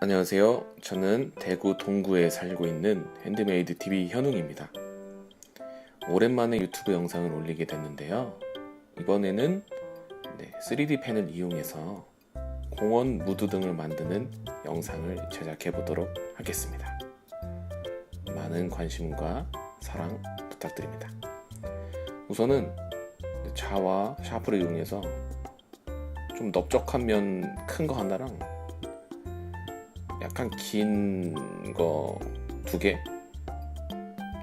안녕하세요. 저는 대구 동구에 살고 있는 핸드메이드 TV 현웅입니다. 오랜만에 유튜브 영상을 올리게 됐는데요. 이번에는 3D 펜을 이용해서 공원 무드 등을 만드는 영상을 제작해 보도록 하겠습니다. 많은 관심과 사랑 부탁드립니다. 우선은 자와 샤프를 이용해서 좀 넓적한 면 큰 거 하나랑 약간 긴 거 2개,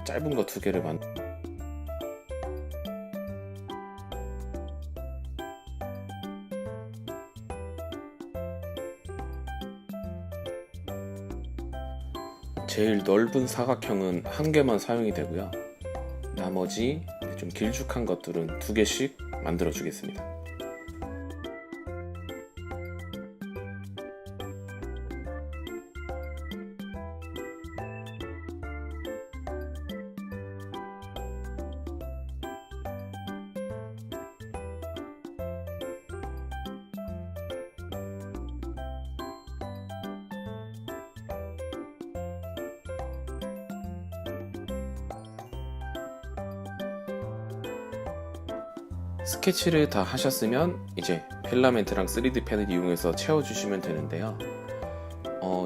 짧은 거 2개를 제일 넓은 사각형은 1개만 사용이 되고요. 나머지 좀 길쭉한 것들은 2개씩 만들어 주겠습니다. 스케치를 다 하셨으면 이제 필라멘트랑 3D 펜을 이용해서 채워주시면 되는데요.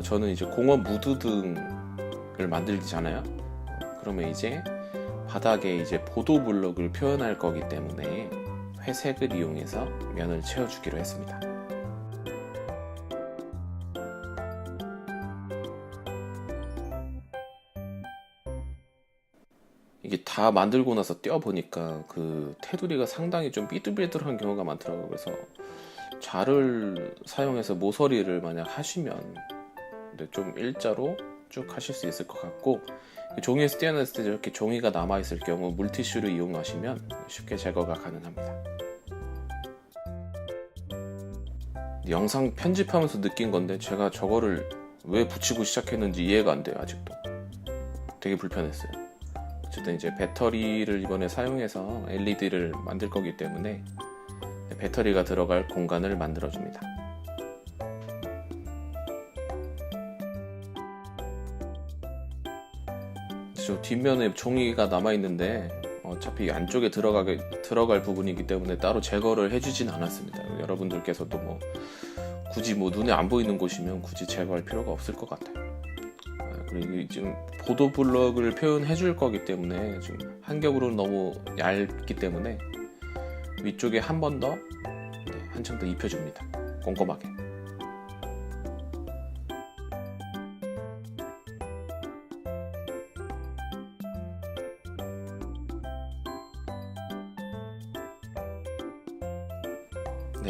저는 이제 공원 무드 등을 만들잖아요. 그러면 이제 바닥에 이제 보도 블럭을 표현할 거기 때문에 회색을 이용해서 면을 채워주기로 했습니다. 이게 다 만들고 나서 떼어보니까 그 테두리가 상당히 좀 삐뚤삐뚤한 경우가 많더라고요. 그래서 자를 사용해서 모서리를 만약 하시면 좀 일자로 쭉 하실 수 있을 것 같고, 종이에서 떼어냈을 때 이렇게 종이가 남아있을 경우 물티슈를 이용하시면 쉽게 제거가 가능합니다. 영상 편집하면서 느낀 건데 제가 저거를 왜 붙이고 시작했는지 이해가 안 돼요. 아직도 되게 불편했어요. 어쨌든 이제 배터리를 이번에 사용해서 LED를 만들 거기 때문에 배터리가 들어갈 공간을 만들어 줍니다. 저 뒷면에 종이가 남아 있는데 어차피 안쪽에 들어갈 부분이기 때문에 따로 제거를 해주진 않았습니다. 여러분들께서도 굳이 눈에 안 보이는 곳이면 굳이 제거할 필요가 없을 것 같아요. 그리고 지금 보도 블럭을 표현해 줄 거기 때문에 지금 한 겹으로는 너무 얇기 때문에 위쪽에 한 번 더, 한층 더 입혀줍니다. 꼼꼼하게.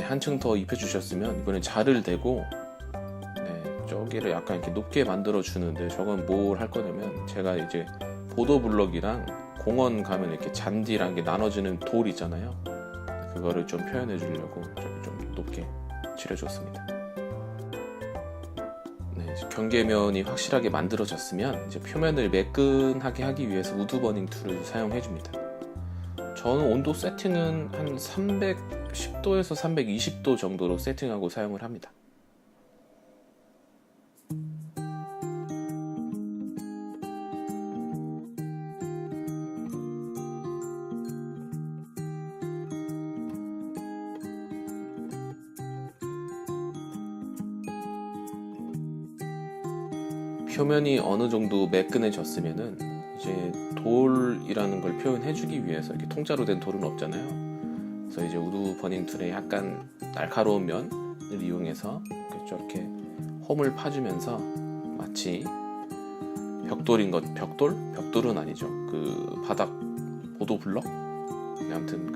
한층 더 입혀주셨으면 이번에 자를 대고 저기를 약간 이렇게 높게 만들어 주는데, 저건 뭘 할 거냐면 제가 이제 보도 블럭이랑 공원 가면 이렇게 잔디랑 나눠지는 돌 있잖아요. 그거를 좀 표현해 주려고 좀 높게 칠해줬습니다. 이제 경계면이 확실하게 만들어졌으면 이제 표면을 매끈하게 하기 위해서 우드 버닝 툴을 사용해 줍니다. 저는 온도 세팅은 한 310도에서 320도 정도로 세팅하고 사용을 합니다. 표면이 어느 정도 매끈해졌으면은 이제 돌이라는 걸 표현해주기 위해서, 이렇게 통짜로 된 돌은 없잖아요. 그래서 이제 우드 버닝 툴에 약간 날카로운 면을 이용해서 저렇게 홈을 파주면서 마치 벽돌은 아니죠. 그 바닥 보도 블럭? 아무튼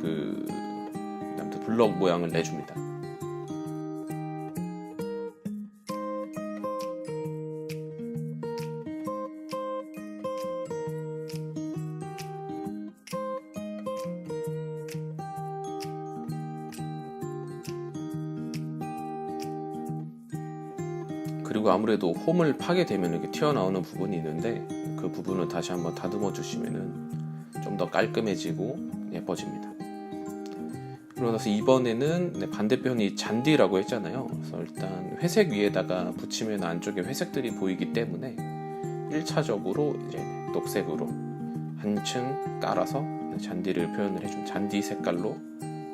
블럭 모양을 내줍니다. 그리고 아무래도 홈을 파게 되면 이렇게 튀어나오는 부분이 있는데, 그 부분을 다시 한번 다듬어 주시면은 좀 더 깔끔해지고 예뻐집니다. 그러고 나서 이번에는 반대편이 잔디라고 했잖아요. 그래서 일단 회색 위에다가 붙이면 안쪽에 회색들이 보이기 때문에 1차적으로 이제 녹색으로 한층 깔아서 잔디를 표현을 해준 잔디 색깔로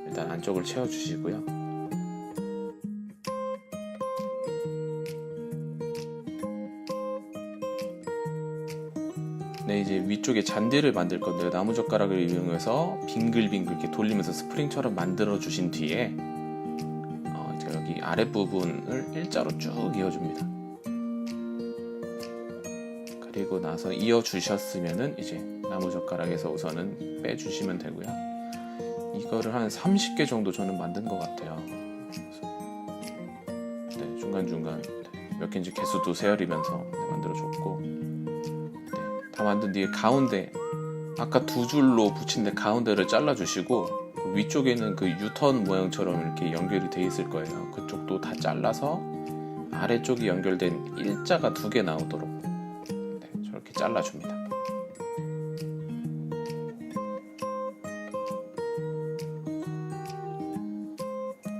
일단 안쪽을 채워주시고요. 네, 이제 위쪽에 잔디를 만들 건데요. 나무젓가락을 이용해서 빙글빙글 이렇게 돌리면서 스프링처럼 만들어 주신 뒤에 이제 여기 아랫부분을 일자로 쭉 이어줍니다. 그리고 나서 이어주셨으면은 이제 나무젓가락에서 우선은 빼주시면 되고요. 이거를 한 30개 정도 저는 만든 것 같아요. 네, 중간중간 몇 개인지 개수도 세어리면서 만들어줬고, 다 만든 뒤에 가운데 아까 두 줄로 붙인 데 가운데를 잘라주시고, 위쪽에는 그 유턴 모양처럼 이렇게 연결이 돼 있을 거예요. 그쪽도 다 잘라서 아래쪽이 연결된 일자가 2개 나오도록 저렇게 잘라줍니다.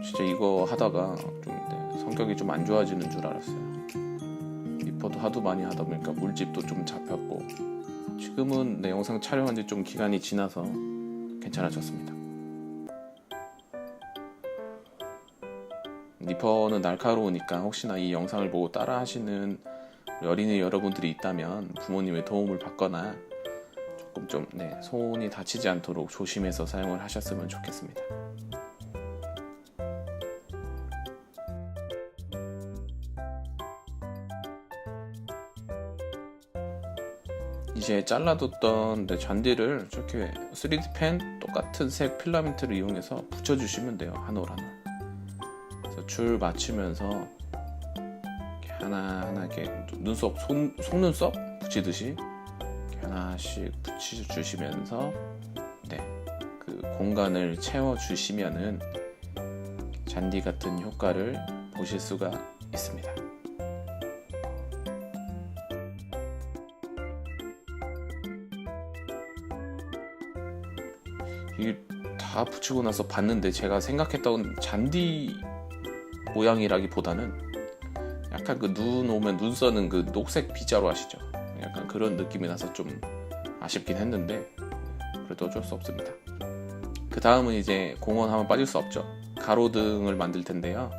진짜 이거 하다가 좀 성격이 좀 안 좋아지는 줄 알았어요. 리퍼도 하도 많이 하다 보니까 물집도 좀 잡혔고, 지금은 영상 촬영한 지 좀 기간이 지나서 괜찮아졌습니다. 리퍼는 날카로우니까 혹시나 이 영상을 보고 따라 하시는 어린이 여러분들이 있다면 부모님의 도움을 받거나 조금 좀 손이 다치지 않도록 조심해서 사용을 하셨으면 좋겠습니다. 이제 잘라뒀던 잔디를 저렇게 3D 펜 똑같은 색 필라멘트를 이용해서 붙여주시면 돼요. 한 올 한 올. 그래서 줄 맞추면서 이렇게 하나하나 이렇게 눈썹, 속눈썹 붙이듯이 이렇게 하나씩 붙여주시면서 그 공간을 채워주시면은 잔디 같은 효과를 보실 수가 있습니다. 이게 다 붙이고 나서 봤는데 제가 생각했던 잔디 모양이라기보다는 약간 그 눈 오면 눈 써는 그 녹색 비자루 아시죠? 약간 그런 느낌이 나서 좀 아쉽긴 했는데 그래도 어쩔 수 없습니다. 그 다음은 이제 공원 하면 빠질 수 없죠. 가로등을 만들 텐데요.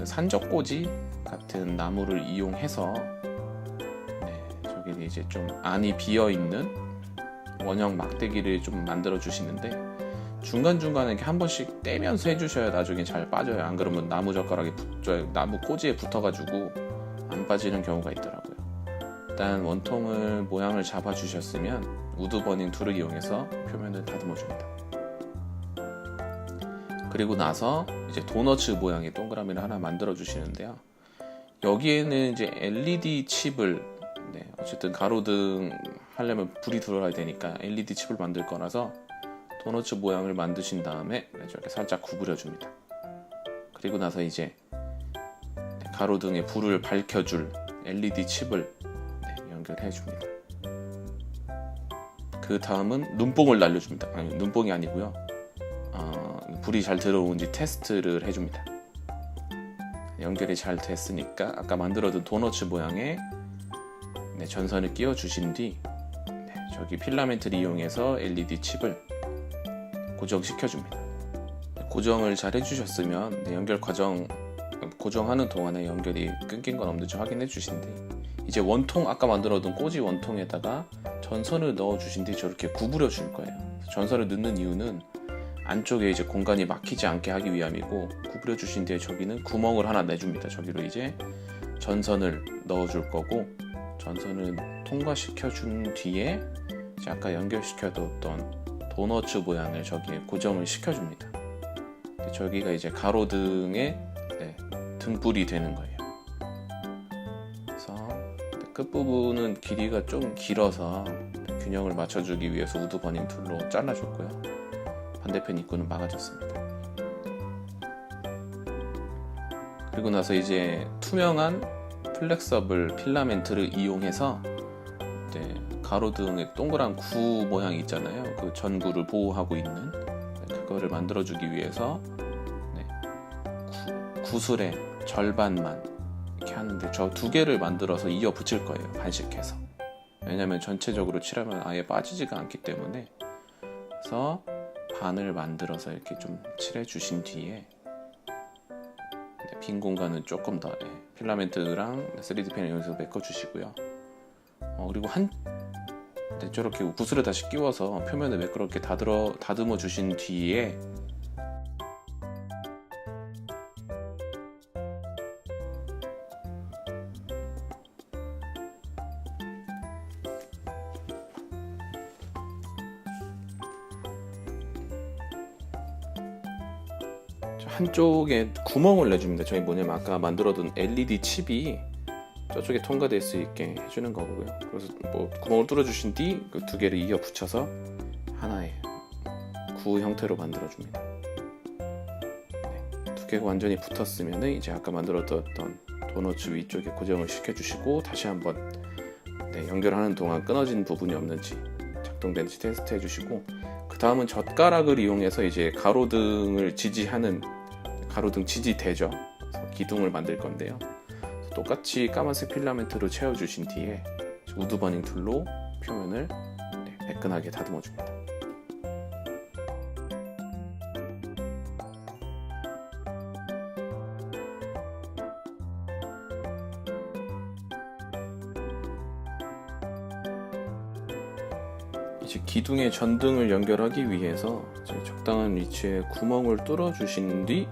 산적꽂이 같은 나무를 이용해서 저기 이제 좀 안이 비어 있는 원형 막대기를 좀 만들어 주시는데, 중간중간에 이렇게 한 번씩 떼면서 해주셔야 나중에 잘 빠져요. 안 그러면 나무 꼬지에 붙어가지고 안 빠지는 경우가 있더라고요. 일단 원통을 모양을 잡아 주셨으면 우드버닝 툴을 이용해서 표면을 다듬어 줍니다. 그리고 나서 이제 도너츠 모양의 동그라미를 하나 만들어 주시는데요. 여기에는 이제 LED 칩을 어쨌든 가로등 하려면 불이 들어가야 되니까 LED 칩을 만들 거라서 도너츠 모양을 만드신 다음에 저렇게 살짝 구부려 줍니다. 그리고 나서 이제 가로등에 불을 밝혀줄 LED 칩을 연결해 줍니다. 그 다음은 눈뽕을 날려줍니다. 아니, 눈뽕이 아니고요. 불이 잘 들어오는지 테스트를 해줍니다. 연결이 잘 됐으니까 아까 만들어둔 도너츠 모양의 전선을 끼워 주신 뒤 저기 필라멘트를 이용해서 LED 칩을 고정시켜 줍니다. 고정을 잘 해주셨으면 연결 과정 고정하는 동안에 연결이 끊긴 건 없는지 확인해 주신 뒤 이제 원통 아까 만들어둔 꼬지 원통에다가 전선을 넣어 주신 뒤 저렇게 구부려 줄 거예요. 전선을 넣는 이유는 안쪽에 이제 공간이 막히지 않게 하기 위함이고, 구부려 주신 뒤에 저기는 구멍을 하나 내줍니다. 저기로 이제 전선을 넣어 줄 거고, 전선을 통과시켜 준 뒤에 이제 아까 연결시켜뒀던 도너츠 모양을 저기에 고정을 시켜줍니다. 저기가 이제 가로등의 등불이 되는 거예요. 그래서 끝부분은 길이가 좀 길어서 균형을 맞춰주기 위해서 우드버닝 툴로 잘라줬고요. 반대편 입구는 막아줬습니다. 그리고 나서 이제 투명한 플렉서블 필라멘트를 이용해서 가로등의 동그란 구 모양이 있잖아요. 그 전구를 보호하고 있는 그걸 이거를 만들어주기 위해서 네, 구슬의 절반만 이렇게 하는데 저 2개를 만들어서 이어 붙일 거예요. 반식해서. 왜냐면 전체적으로 칠하면 아예 빠지지가 않기 때문에. 그래서 반을 만들어서 이렇게 좀 칠해 주신 뒤에 빈 공간은 조금 더 필라멘트랑 3D 펜을 여기서 메꿔 주시고요. 그리고 저렇게 구슬을 다시 끼워서 표면을 매끄럽게 다듬어 주신 뒤에 한쪽에 구멍을 내줍니다. 저희 뭐냐면 아까 만들어둔 LED 칩이 저쪽에 통과될 수 있게 해주는 거고요. 그래서 뭐 구멍을 뚫어주신 뒤 그 2개를 이어 붙여서 하나의 구 형태로 만들어줍니다. 네, 2개가 완전히 붙었으면 이제 아까 만들었던 도너츠 위쪽에 고정을 시켜주시고 다시 한번 연결하는 동안 끊어진 부분이 없는지 작동되는지 테스트 해주시고 그 다음은 젓가락을 이용해서 이제 가로등을 지지하는 가로등 지지대죠. 그래서 기둥을 만들 건데요. 똑같이 까만색 필라멘트로 채워주신 뒤에 우드버닝 툴로 표면을 매끈하게 다듬어 줍니다. 이제 기둥의 전등을 연결하기 위해서 적당한 위치에 구멍을 뚫어 주신 뒤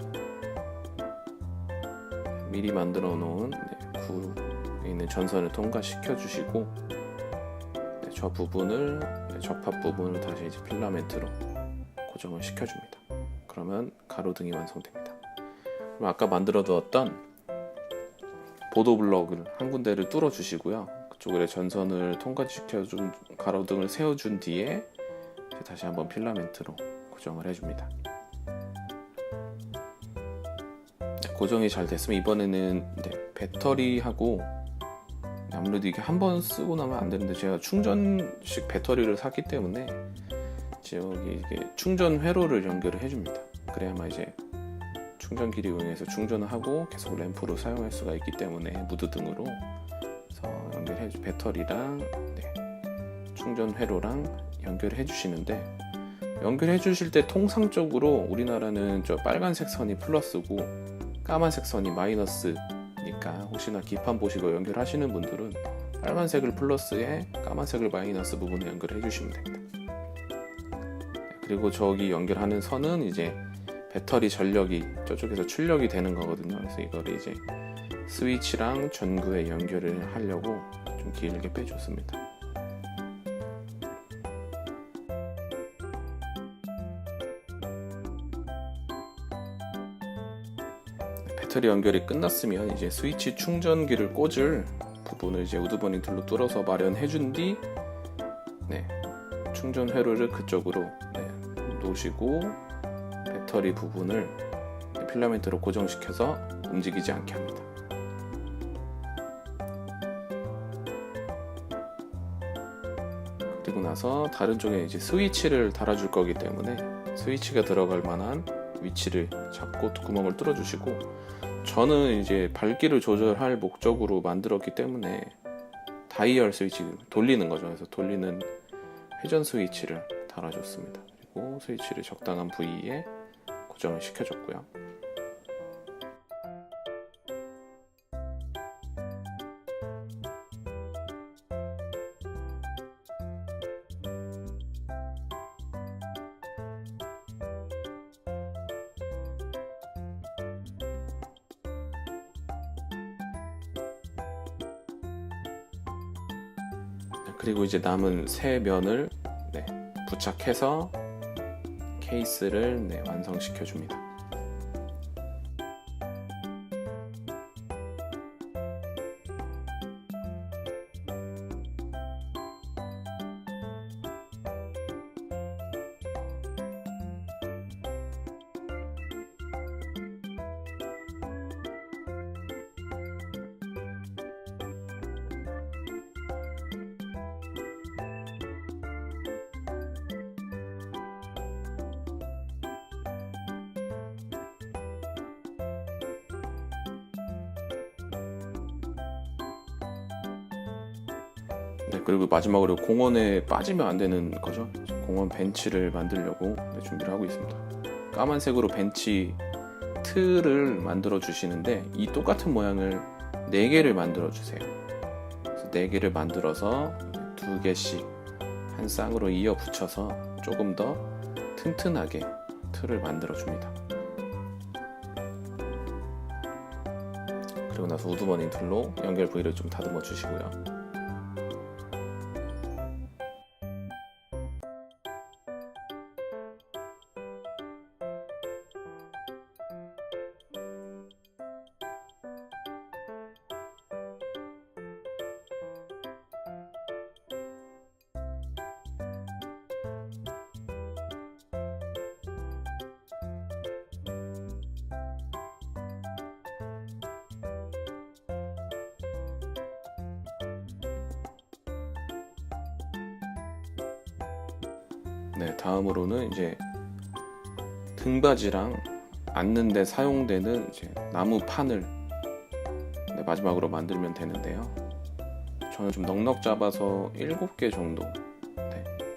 미리 만들어 놓은 구에 있는 전선을 통과시켜 주시고 저 부분을 접합 부분을 다시 이제 필라멘트로 고정을 시켜 줍니다. 그러면 가로등이 완성됩니다. 그럼 아까 만들어 두었던 보도 블럭을 한 군데를 뚫어 주시고요. 그쪽에 전선을 통과시켜 준 가로등을 세워 준 뒤에 다시 한번 필라멘트로 고정을 해 줍니다. 고정이 잘 됐으면 이번에는 배터리하고 아무래도 이게 한번 쓰고 나면 안 되는데 제가 충전식 배터리를 샀기 때문에 여기 이게 충전 회로를 연결을 해줍니다. 그래야만 이제 충전기를 이용해서 충전을 하고 계속 램프로 사용할 수가 있기 때문에 무드등으로 그래서 배터리랑 충전 회로랑 연결해 주시는데 연결해 주실 때 통상적으로 우리나라는 저 빨간색 선이 플러스고 까만색 선이 마이너스니까 혹시나 기판 보시고 연결하시는 분들은 빨간색을 플러스에 까만색을 마이너스 부분에 연결해 주시면 됩니다. 그리고 저기 연결하는 선은 이제 배터리 전력이 저쪽에서 출력이 되는 거거든요. 그래서 이거를 이제 스위치랑 전구에 연결을 하려고 좀 길게 빼줬습니다. 배터리 연결이 끝났으면 이제 스위치 충전기를 꽂을 부분을 이제 우드버닝 툴로 뚫어서 마련해 준 뒤 충전 회로를 그쪽으로 놓으시고 배터리 부분을 필라멘트로 고정시켜서 움직이지 않게 합니다. 그리고 나서 다른 쪽에 이제 스위치를 달아줄 거기 때문에 스위치가 들어갈 만한 위치를 잡고 구멍을 뚫어 주시고 저는 이제 밝기를 조절할 목적으로 만들었기 때문에 다이얼 스위치 돌리는 거죠. 그래서 돌리는 회전 스위치를 달아줬습니다. 그리고 스위치를 적당한 부위에 고정을 시켜줬고요. 그리고 이제 남은 세 면을 부착해서 케이스를 완성시켜 줍니다. 네, 그리고 마지막으로 공원에 빠지면 안 되는 거죠. 공원 벤치를 만들려고 준비를 하고 있습니다. 까만색으로 벤치 틀을 만들어 주시는데 이 똑같은 모양을 4개를 만들어 주세요. 그래서 4개를 만들어서 2개씩 한 쌍으로 이어 붙여서 조금 더 튼튼하게 틀을 만들어 줍니다. 그리고 나서 우드버닝 툴로 연결 부위를 좀 다듬어 주시고요. 네, 다음으로는 이제 등받이랑 앉는데 사용되는 이제 나무 판을 마지막으로 만들면 되는데요. 저는 좀 넉넉 잡아서 7개 정도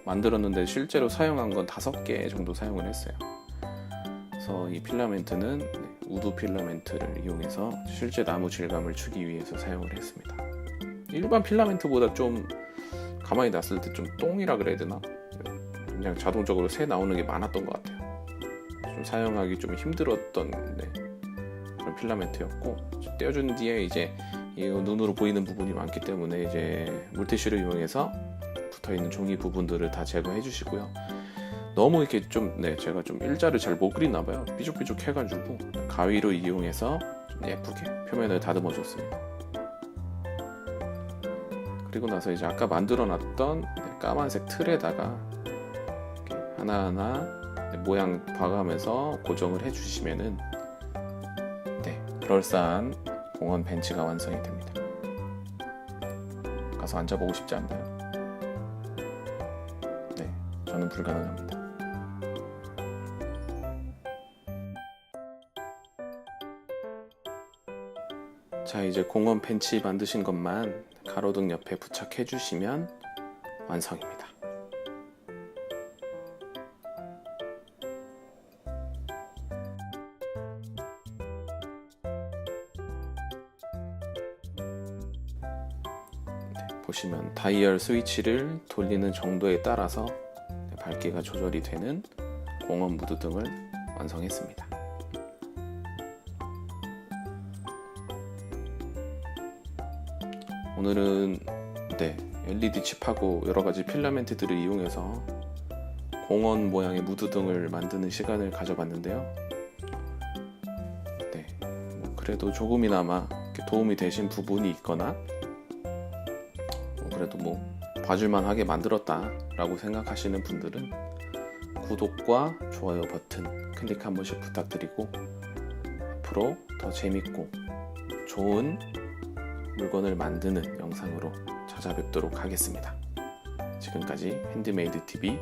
만들었는데 실제로 사용한 건 5개 정도 사용을 했어요. 그래서 이 필라멘트는 우드 필라멘트를 이용해서 실제 나무 질감을 주기 위해서 사용을 했습니다. 일반 필라멘트보다 좀 가만히 놨을 때 좀 똥이라 그래야 되나? 그냥 자동적으로 새 나오는 게 많았던 것 같아요. 좀 사용하기 좀 힘들었던 그런 필라멘트였고, 떼어준 뒤에 이제 이 눈으로 보이는 부분이 많기 때문에 이제 물티슈를 이용해서 붙어있는 종이 부분들을 다 제거해 주시고요. 너무 이렇게 좀 제가 좀 일자를 잘 못 그리나 봐요. 삐죽삐죽 해가지고 가위로 이용해서 좀 예쁘게 표면을 다듬어 줬습니다. 그리고 나서 이제 아까 만들어 놨던 까만색 틀에다가 하나하나 모양 봐가면서 고정을 해주시면은 그럴싸한 공원 벤치가 완성이 됩니다. 가서 앉아보고 싶지 않나요? 네, 저는 불가능합니다. 자, 이제 공원 벤치 만드신 것만 가로등 옆에 부착해 주시면 완성입니다. 보시면 다이얼 스위치를 돌리는 정도에 따라서 밝기가 조절이 되는 공원 무드등을 완성했습니다. 오늘은 LED 칩하고 여러가지 필라멘트들을 이용해서 공원 모양의 무드등을 만드는 시간을 가져봤는데요. 그래도 조금이나마 도움이 되신 부분이 있거나 그래도 봐줄만 하게 만들었다 라고 생각하시는 분들은 구독과 좋아요 버튼 클릭 한 번씩 부탁드리고 앞으로 더 재밌고 좋은 물건을 만드는 영상으로 찾아뵙도록 하겠습니다. 지금까지 핸드메이드 TV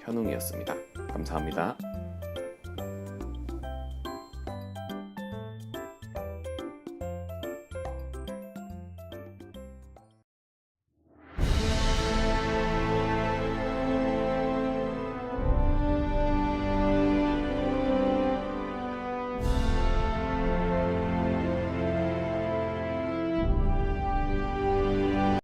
현웅이었습니다. 감사합니다.